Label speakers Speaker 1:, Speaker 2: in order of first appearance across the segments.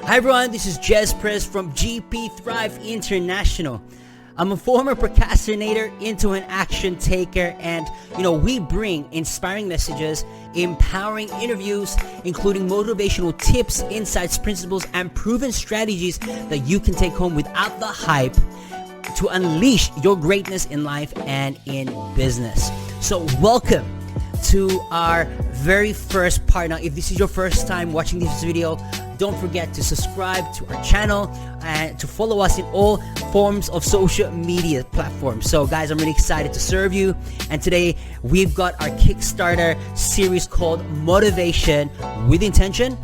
Speaker 1: Hi everyone, this is Gez Perez from GP Thrive International. I'm a former procrastinator into an action taker, and we bring inspiring messages, empowering interviews, including motivational tips, insights, principles, and proven strategies that you can take home without the hype to unleash your greatness in life and in business. So welcome to our very first part. Now, if this is your first time watching this video, don't forget to subscribe to our channel and to follow us in all forms of social media platforms. So guys, I'm really excited to serve you. And today we've got our Kickstarter series called Motivation with Intention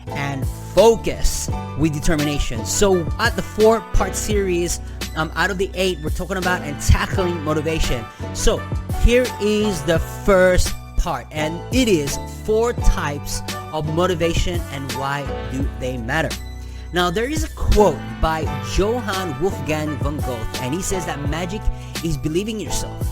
Speaker 1: and Focus with Determination. So at the 4-part series, out of the 8, we're talking about and tackling motivation. So here is the first part, and it is 4 types of motivation and why do they matter. Now, there is a quote by Johann Wolfgang von Goethe, and he says that magic is believing in yourself.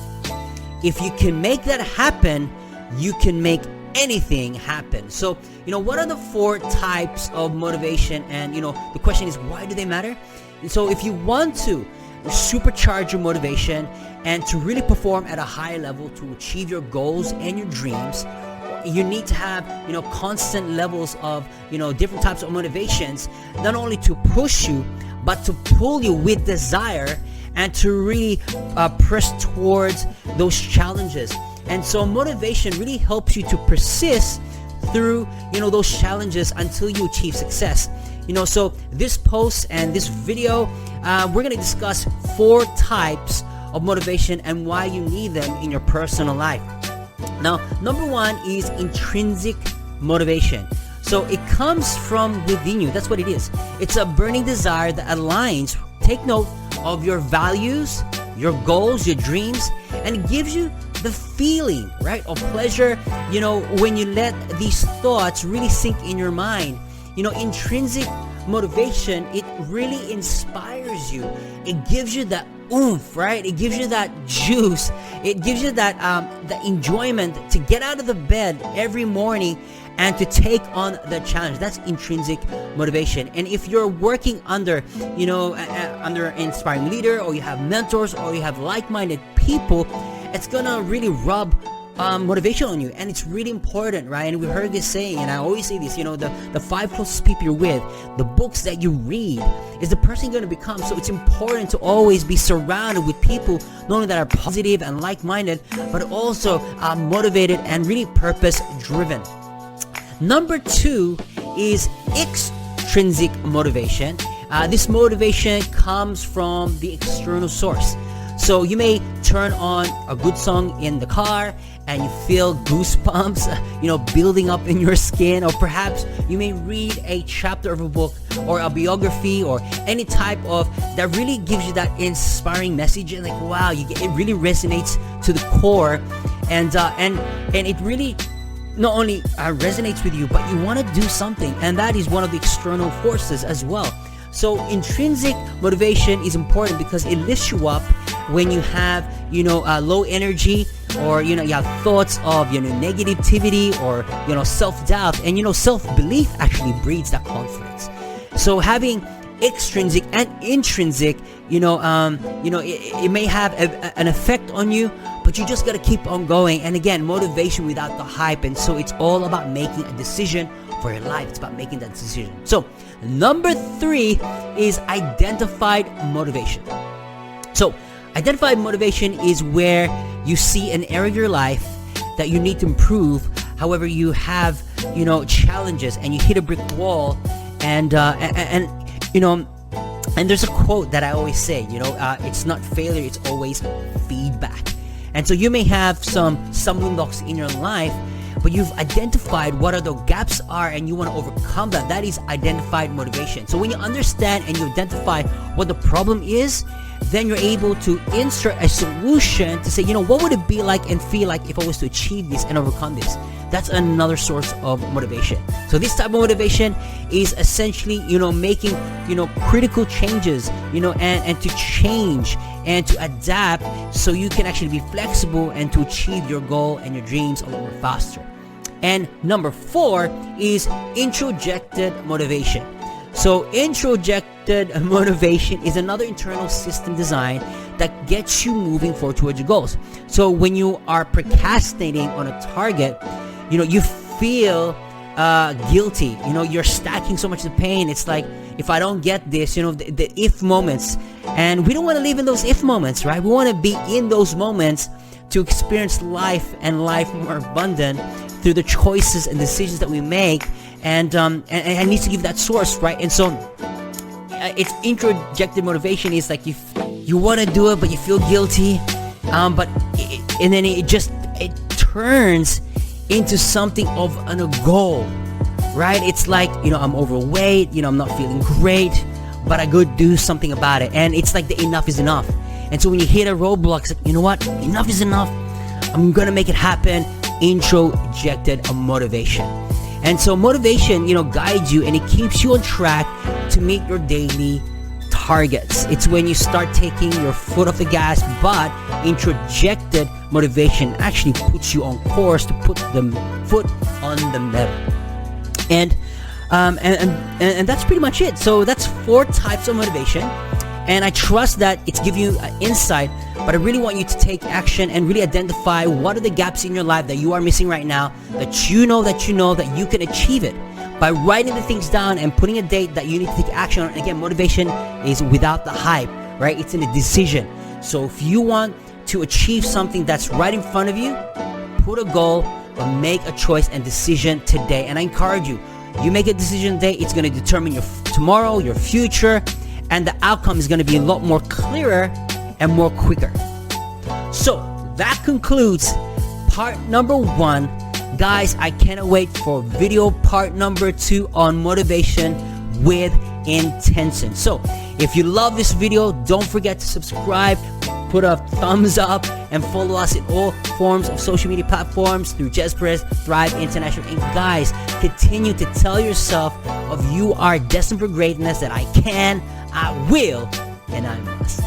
Speaker 1: If you can make that happen, you can make anything happen. So, what are the 4 types of motivation? And, the question is, why do they matter? And so if you want to supercharge your motivation and to really perform at a high level to achieve your goals and your dreams, you need to have constant levels of different types of motivations, not only to push you but to pull you with desire and to really press towards those challenges. And so motivation really helps you to persist through those challenges until you achieve success. So this post and this video, we're going to discuss 4 types of motivation and why you need them in your personal life. Now, number 1 is intrinsic motivation. So it comes from within you. That's what it is. It's a burning desire that aligns, take note, of your values, your goals, your dreams, and it gives you the feeling, right, of pleasure, when you let these thoughts really sink in your mind. Intrinsic motivation, it really inspires you. It gives you that oomph, right? It gives you that juice. It gives you that the enjoyment to get out of the bed every morning and to take on the challenge. That's intrinsic motivation. And if you're working under, under an inspiring leader, or you have mentors, or you have like-minded people, it's gonna really rub motivation on you, and it's really important, right? And we heard this saying, and I always say this, the 5 closest people you're with, the books that you read, is the person you're going to become. So it's important to always be surrounded with people not only that are positive and like-minded, but also motivated and really purpose-driven. Number 2 is extrinsic motivation. This motivation comes from the external source. So you may turn on a good song in the car and you feel goosebumps, building up in your skin, or perhaps you may read a chapter of a book or a biography or any type of that really gives you that inspiring message, and like, wow, it really resonates to the core, and it really not only resonates with you, but you want to do something, and that is one of the external forces as well. So intrinsic motivation is important because it lifts you up when you have, low energy, or, you have thoughts of, negativity, or, self-doubt, and, self-belief actually breeds that confidence. So having extrinsic and intrinsic, it may have an effect on you, but you just got to keep on going. And again, motivation without the hype. And so it's all about making a decision for your life. It's about making that decision. So number 3 is identified motivation. So identified motivation is where you see an area of your life that you need to improve. However, you have, challenges and you hit a brick wall, and there's a quote that I always say, it's not failure, it's always feedback. And so you may have some stumbling blocks in your life, but you've identified what are the gaps are and you want to overcome that. That is identified motivation. So when you understand and you identify what the problem is, then you're able to insert a solution to say, what would it be like and feel like if I was to achieve this and overcome this? That's another source of motivation. So this type of motivation is essentially, making, critical changes, and to change and to adapt so you can actually be flexible and to achieve your goal and your dreams a little more faster. And number 4 is introjected motivation. So introjected motivation is another internal system design that gets you moving forward towards your goals. So when you are procrastinating on a target, you feel guilty. You're stacking so much of pain. It's like, if I don't get this, the if moments. And we don't want to live in those if moments, right? We want to be in those moments to experience life and life more abundant through the choices and decisions that we make. And I need to give that source, right? And so it's introjected motivation is like you want to do it, but you feel guilty. And then it turns into something of a goal, right? It's like, I'm overweight, I'm not feeling great, but I could do something about it. And it's like the enough is enough. And so when you hit a roadblock, it's like, you know what? Enough is enough. I'm going to make it happen. Introjected motivation. And so motivation, guides you and it keeps you on track to meet your daily targets. It's when you start taking your foot off the gas, but introjected motivation actually puts you on course to put the foot on the metal. And that's pretty much it. So that's 4 types of motivation. And I trust that it's giving you insight, but I really want you to take action and really identify what are the gaps in your life that you are missing right now, that you know that you can achieve it by writing the things down and putting a date that you need to take action on. Again, motivation is without the hype, right? It's in a decision. So if you want to achieve something that's right in front of you, put a goal or make a choice and decision today. And I encourage you, you make a decision today, it's going to determine your tomorrow, your future, and the outcome is going to be a lot more clearer and more quicker. So that concludes part number 1. Guys, I cannot wait for video part number 2 on motivation with intention. So if you love this video, don't forget to subscribe, put a thumbs up, and follow us in all forms of social media platforms through Gez Perez, Thrive International. And guys, continue to tell yourself of you are destined for greatness, that I can, I will, and I must.